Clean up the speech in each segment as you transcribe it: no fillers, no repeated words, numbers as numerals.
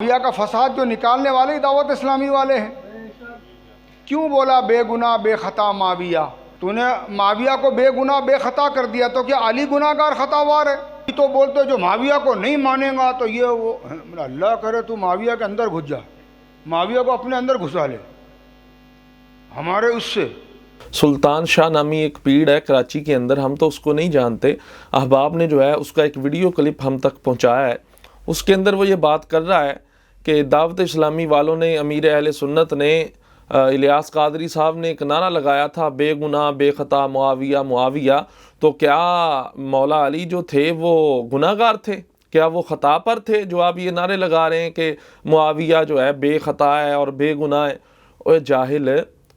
معاویہ کا فساد جو نکالنے والے ہی دعوت اسلامی والے ہیں۔ کیوں بولا بے گناہ بے خطا معاویہ؟ تو نے معاویہ کو بے گناہ بے خطا کر دیا، تو کیا علی گناہ گار خطا وار ہے؟ تو بولتے جو معاویہ کو نہیں مانے گا تو یہ وہ، اللہ کرے تو معاویہ کے اندر گھس جا، معاویہ کو اپنے اندر گھسا لے ہمارے اس سے۔ سلطان شاہ نامی ایک پیڑ ہے کراچی کے اندر، ہم تو اس کو نہیں جانتے، احباب نے جو ہے اس کا ایک ویڈیو کلپ ہم تک پہنچایا ہے۔ اس کے اندر وہ یہ بات کر رہا ہے کہ دعوت اسلامی والوں نے، امیر اہل سنت نے، الیاس قادری صاحب نے ایک نعرہ لگایا تھا بے گناہ بے خطا معاویہ معاویہ، تو کیا مولا علی جو تھے وہ گناہ گار تھے؟ کیا وہ خطا پر تھے جو آپ یہ نعرے لگا رہے ہیں کہ معاویہ جو ہے بے خطا ہے اور بے گناہ ہے؟ اوہ جاہل،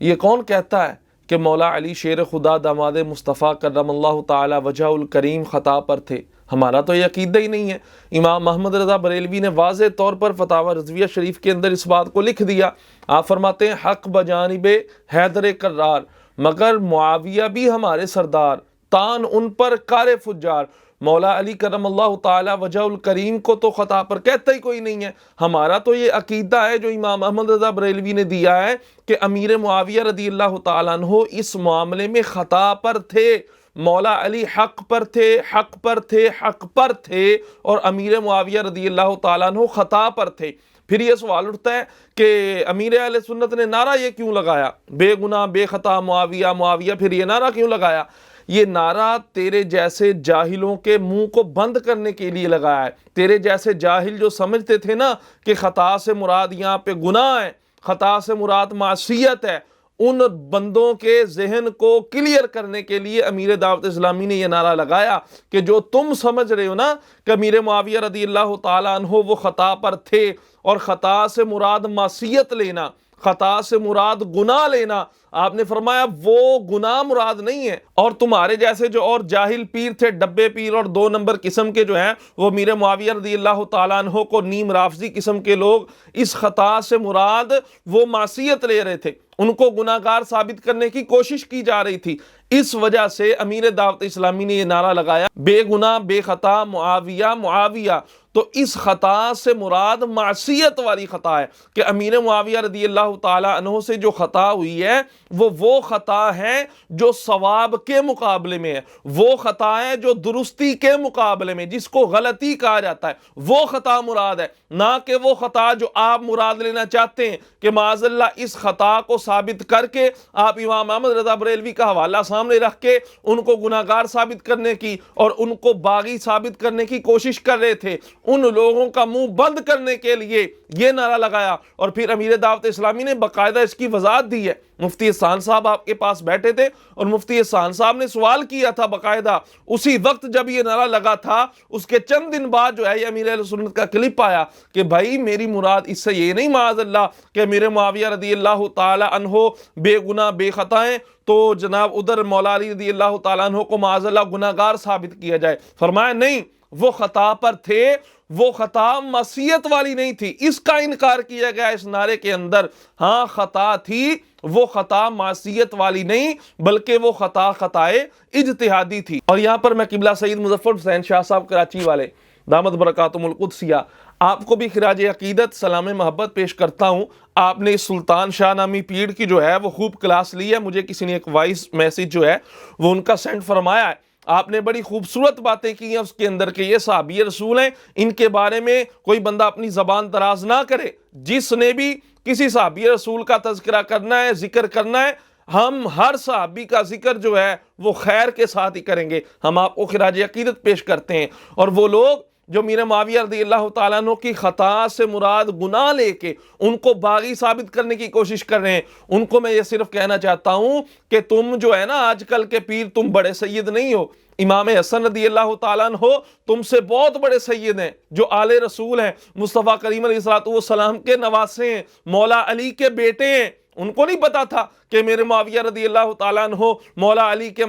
یہ کون کہتا ہے کہ مولا علی شیر خدا داماد مصطفیٰ کرم اللہ تعالی وجہ الکریم خطا پر تھے؟ ہمارا تو یہ عقیدہ ہی نہیں ہے۔ امام محمد رضا بریلوی نے واضح طور پر فتاوی رضویہ شریف کے اندر اس بات کو لکھ دیا۔ آپ فرماتے ہیں حق بجانب حیدر کرار، مگر معاویہ بھی ہمارے سردار، تان ان پر کار فجار۔ مولا علی کرم اللہ تعالی وجہ الکریم کو تو خطا پر کہتا ہی کوئی نہیں ہے۔ ہمارا تو یہ عقیدہ ہے جو امام محمد رضا بریلوی نے دیا ہے کہ امیر معاویہ رضی اللہ تعالیٰ عنہ اس معاملے میں خطا پر تھے، مولا علی حق پر تھے، حق پر تھے، حق پر تھے، اور امیر معاویہ رضی اللہ تعالیٰ عنہ خطا پر تھے۔ پھر یہ سوال اٹھتا ہے کہ امیر اہل سنت نے نعرہ یہ کیوں لگایا بے گناہ بے خطا معاویہ معاویہ؟ پھر یہ نعرہ کیوں لگایا؟ یہ نعرہ تیرے جیسے جاہلوں کے منہ کو بند کرنے کے لیے لگایا ہے۔ تیرے جیسے جاہل جو سمجھتے تھے نا کہ خطا سے مراد یہاں پہ گناہ ہے، خطا سے مراد معصیت ہے، ان بندوں کے ذہن کو کلیئر کرنے کے لیے امیر دعوت اسلامی نے یہ نعرہ لگایا کہ جو تم سمجھ رہے ہو نا کہ امیر معاویہ رضی اللہ تعالیٰ عنہ وہ خطا پر تھے، اور خطا سے مراد معصیت لینا، خطا سے مراد گناہ لینا، آپ نے فرمایا وہ گناہ مراد نہیں ہے۔ اور تمہارے جیسے جو اور جاہل پیر تھے، ڈبے پیر اور دو نمبر قسم کے جو ہیں، وہ امیر معاویہ رضی اللہ تعالیٰ عنہ کو نیم رافضی قسم کے لوگ، اس خطا سے مراد وہ معصیت لے رہے تھے، ان کو گناہ گار ثابت کرنے کی کوشش کی جا رہی تھی۔ اس وجہ سے امیر دعوت اسلامی نے یہ نعرہ لگایا بے گناہ بے خطا معاویہ معاویہ۔ تو اس خطا سے مراد معصیت والی خطا ہے کہ امیر معاویہ رضی اللہ تعالیٰ عنہ سے جو خطا ہوئی ہے وہ خطا ہے جو ثواب کے مقابلے میں ہے، وہ خطا ہے جو درستی کے مقابلے میں، جس کو غلطی کہا جاتا ہے، وہ خطا مراد ہے، نہ کہ وہ خطا جو آپ مراد لینا چاہتے ہیں کہ معاذ اللہ اس خطا کو ثابت کر کے آپ امام محمد رضا بریلوی کا حوالہ سامنے رکھ کے ان کو گناہ گار ثابت کرنے کی اور ان کو باغی ثابت کرنے کی کوشش کر رہے تھے۔ ان لوگوں کا منہ بند کرنے کے لیے یہ نعرہ لگایا، اور پھر امیر دعوت اسلامی نے باقاعدہ اس کی وضاحت دی ہے۔ مفتی احسان صاحب آپ کے پاس بیٹھے تھے اور مفتی احسان صاحب نے سوال کیا تھا باقاعدہ اسی وقت جب یہ نعرہ لگا تھا، اس کے چند دن بعد جو ہے یہ امیر اہل سنت کا کلپ آیا کہ بھائی میری مراد اس سے یہ نہیں معاذ اللہ کہ میرے معاویہ رضی اللہ تعالی عنہ بے گناہ بے خطا ہیں تو جناب ادھر مولا علی رضی اللہ تعالیٰ عنہ کو معاذ اللہ گناہ گار ثابت کیا جائے۔ فرمایا نہیں، وہ خطا پر تھے، وہ خطا معصیت والی نہیں تھی، اس کا انکار کیا گیا اس نعرے کے اندر۔ ہاں خطا تھی، وہ خطا معصیت والی نہیں بلکہ وہ خطائے اجتہادی تھی۔ اور یہاں پر میں قبلہ سید مظفر حسین شاہ صاحب کراچی والے دامت برکاتہم القدسیہ آپ کو بھی خراج عقیدت سلام محبت پیش کرتا ہوں۔ آپ نے سلطان شاہ نامی پیڑ کی جو ہے وہ خوب کلاس لی ہے، مجھے کسی نے ایک وائس میسیج جو ہے وہ ان کا سینڈ فرمایا ہے، آپ نے بڑی خوبصورت باتیں کی ہیں اس کے اندر کہ یہ صحابی رسول ہیں، ان کے بارے میں کوئی بندہ اپنی زبان دراز نہ کرے۔ جس نے بھی کسی صحابی رسول کا تذکرہ کرنا ہے، ذکر کرنا ہے، ہم ہر صحابی کا ذکر جو ہے وہ خیر کے ساتھ ہی کریں گے۔ ہم آپ کو خراج عقیدت پیش کرتے ہیں، اور وہ لوگ جو میرے معاویہ رضی اللہ تعالیٰ عنہ کی خطا سے مراد گناہ لے کے ان کو باغی ثابت کرنے کی کوشش کر رہے ہیں، ان کو میں یہ صرف کہنا چاہتا ہوں کہ تم جو ہے نا آج کل کے پیر، تم بڑے سید نہیں ہو۔ امام حسن رضی اللہ تعالیٰ عنہ تم سے بہت بڑے سید ہیں جو آل رسول ہیں، مصطفیٰ کریم علیہ السلام کے نواسے ہیں، مولا علی کے بیٹے ہیں۔ ان کو نہیں پتا تھا کہ میرے معاویہ رضی اللہ تعالیٰ عنہ مولا علی کے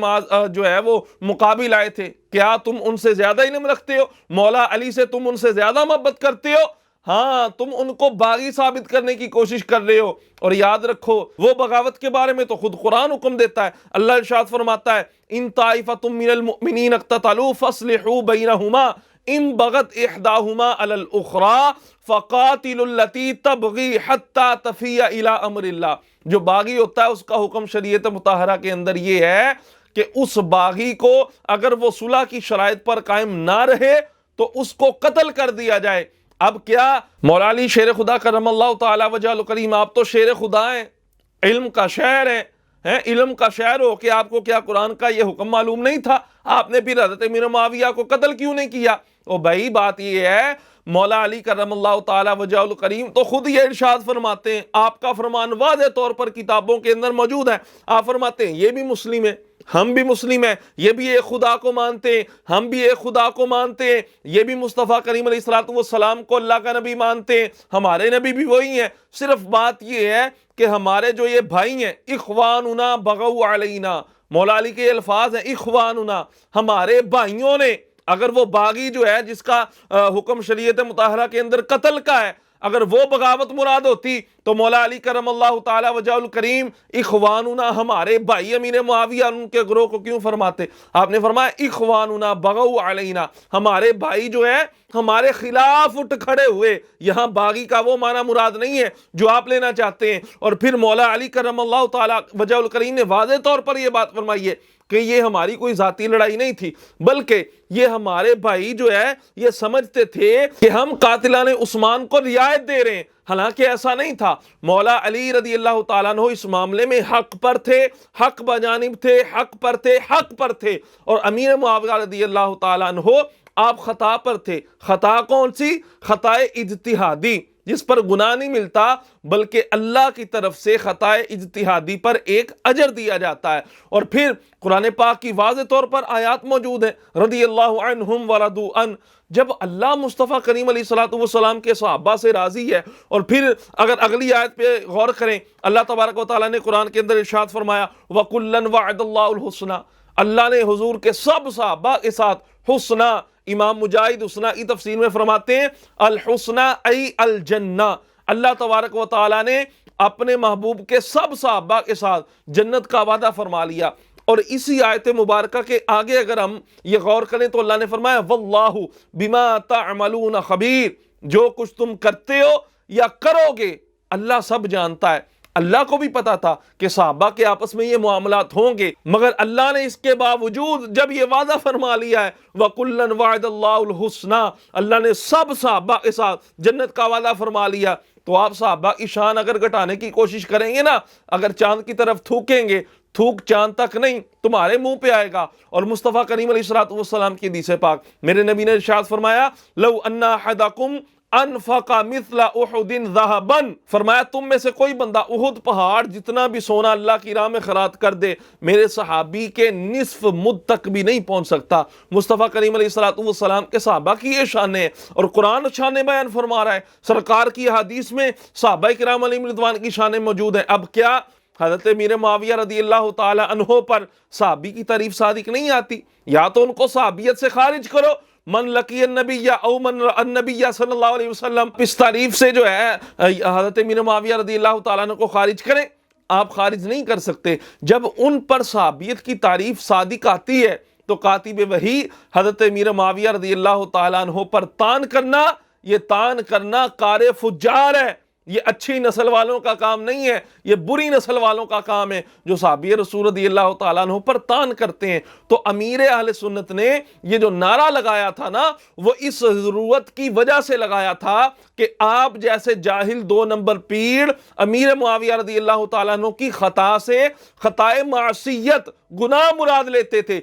جو ہے وہ مقابل آئے تھے۔ کیا تم ان سے زیادہ علم رکھتے ہو؟ مولا علی سے تم ان سے زیادہ محبت کرتے ہو؟ ہاں، تم ان کو باغی ثابت کرنے کی کوشش کر رہے ہو۔ اور یاد رکھو وہ بغاوت کے بارے میں تو خود قرآن حکم دیتا ہے، اللہ ارشاد فرماتا ہے ان طائفۃ من المؤمنین اقتتلوا فاصلحوا بینہما، ان بغت احداہما علی الاخری فقاتلوا التی تبغی حتی تفیء الی امر اللہ. جو باغی ہوتا ہے اس کا حکم شریعت مطہرہ کے اندر یہ ہے کہ اس باغی کو اگر وہ صلح کی شرائط پر قائم نہ رہے تو اس کو قتل کر دیا جائے. اب کیا مولا علی شیر خدا کرم اللہ تعالی وجہ الکریم، آپ تو شیر خدا ہیں، علم کا شاعر ہیں، علم کا شاعر ہو کہ آپ کو کیا قرآن کا یہ حکم معلوم نہیں تھا؟ آپ نے پھر حضرت امیر معاویہ کو قتل کیوں نہیں کیا؟ او بھائی بات یہ ہے، مولا علی کرم اللہ تعالی وجہ الکریم تو خود یہ ارشاد فرماتے ہیں، آپ کا فرمان واضح طور پر کتابوں کے اندر موجود ہے. آپ فرماتے ہیں یہ بھی مسلم ہے، ہم بھی مسلم ہیں، یہ بھی ایک خدا کو مانتے ہیں، ہم بھی ایک خدا کو مانتے ہیں، یہ بھی مصطفیٰ کریم علیہ الصلوۃ والسلام کو اللہ کا نبی مانتے ہیں، ہمارے نبی بھی وہی ہیں. صرف بات یہ ہے کہ ہمارے جو یہ بھائی ہیں، اخواننا بغوا علینا، مولا علی کے الفاظ ہیں اخواننا، ہمارے بھائیوں نے، اگر وہ باغی جو ہے جس کا حکم شریعت مطہرہ کے اندر قتل کا ہے، اگر وہ بغاوت مراد ہوتی تو مولا علی کرم اللہ تعالی وجہ الکریم اخواننا، ہمارے بھائی امیر معاویہ ان کے گروہ کو کیوں فرماتے؟ آپ نے فرمایا اخواننا بغوا علینا، ہمارے بھائی جو ہے ہمارے خلاف اٹھ کھڑے ہوئے. یہاں باغی کا وہ معنی مراد نہیں ہے جو آپ لینا چاہتے ہیں. اور پھر مولا علی کرم اللہ تعالی وجہ الکریم نے واضح طور پر یہ بات فرمائی ہے کہ یہ ہماری کوئی ذاتی لڑائی نہیں تھی، بلکہ یہ ہمارے بھائی جو ہے یہ سمجھتے تھے کہ ہم قاتلان عثمان کو رعایت دے رہے ہیں، حالانکہ ایسا نہیں تھا. مولا علی رضی اللہ تعالیٰ عنہ اس معاملے میں حق پر تھے، حق بجانب تھے، حق پر تھے، حق پر تھے. اور امیر معاویہ رضی اللہ تعالیٰ عنہ آپ خطا پر تھے. خطا کون سی؟ خطا اجتہادی، جس پر گناہ نہیں ملتا بلکہ اللہ کی طرف سے خطا اجتہادی پر ایک اجر دیا جاتا ہے. اور پھر قرآن پاک کی واضح طور پر آیات موجود ہیں، رضی اللہ عنہم ورضوا عنہ. جب اللہ مصطفیٰ کریم علیہ الصلوۃ والسلام کے صحابہ سے راضی ہے، اور پھر اگر اگلی آیت پہ غور کریں، اللہ تبارک و تعالیٰ نے قرآن کے اندر ارشاد فرمایا وَكُلًّا وَعَدَ اللَّهُ الْحُسْنَى، اللہ نے حضور کے سب صحابہ کے ساتھ حسنہ. امام مجاہد حسنہ کی تفسیر میں فرماتے ہیں الحسنى ای الجنہ، اللہ تبارک و تعالیٰ نے اپنے محبوب کے سب صحابہ کے ساتھ جنت کا وعدہ فرما لیا. اور اسی آیت مبارکہ کے آگے اگر ہم یہ غور کریں تو اللہ نے فرمایا واللہ بما تعملون خبیر، جو کچھ تم کرتے ہو یا کرو گے اللہ سب جانتا ہے. اللہ کو بھی پتا تھا کہ صحابہ کے آپس میں یہ معاملات ہوں گے، مگر اللہ نے اس کے باوجود جب یہ وعدہ فرما لیا ہے وَكُلًّا وَعَدَ اللَّهُ الْحُسْنَى، اللہ نے سب صحابہ کے ساتھ جنت کا وعدہ فرما لیا. تو آپ صحابہ کی شان اگر گھٹانے کی کوشش کریں گے نا، اگر چاند کی طرف تھوکیں گے، تھوک چاند تک نہیں تمہارے منہ پہ آئے گا. اور مصطفیٰ کریم علیہ الصلوۃ والسلام کی حدیث پاک، میرے نبی نے ارشاد فرمایا لو ان احدکم انفق مثل احد ذهبا، فرمایا تم میں سے کوئی بندہ احد پہاڑ جتنا بھی سونا اللہ کی راہ میں خراج کر دے، میرے صحابی کے نصف مد تک بھی نہیں پہنچ سکتا. مصطفیٰ کریم علیہ الصلوۃ والسلام کے صحابہ کی یہ شان ہے، اور قرآن شان بیان فرما رہا ہے. سرکار کی حدیث میں صحابہ کرام علیہم رضوان کی شانیں موجود ہیں. اب کیا حضرت امیر معاویہ رضی اللہ تعالی عنہ پر صحابی کی تعریف صادق نہیں آتی؟ یا تو ان کو صحابیت سے خارج کرو، من لقی النبی او من رأى النبی صلی اللہ علیہ وسلم، اس تعریف سے جو ہے حضرت امیر معاویہ رضی اللہ تعالیٰ عنہ کو خارج کریں. آپ خارج نہیں کر سکتے. جب ان پر صحابیت کی تعریف صادق آتی ہے تو کاتب وحی حضرت امیر معاویہ رضی اللہ تعالیٰ عنہ پر تان کرنا، یہ تان کرنا کار فجار ہے. یہ اچھی نسل والوں کا کام نہیں ہے، یہ بری نسل والوں کا کام ہے جو صحابی رسول رضی اللہ تعالیٰ عنہ پر تان کرتے ہیں. تو امیر اہل سنت نے یہ جو نعرہ لگایا تھا نا، وہ اس ضرورت کی وجہ سے لگایا تھا کہ آپ جیسے جاہل 2 نمبر پیڑ امیر معاویہ رضی اللہ تعالیٰ عنہ کی خطا سے خطائے معصیت، گناہ مراد لیتے تھے.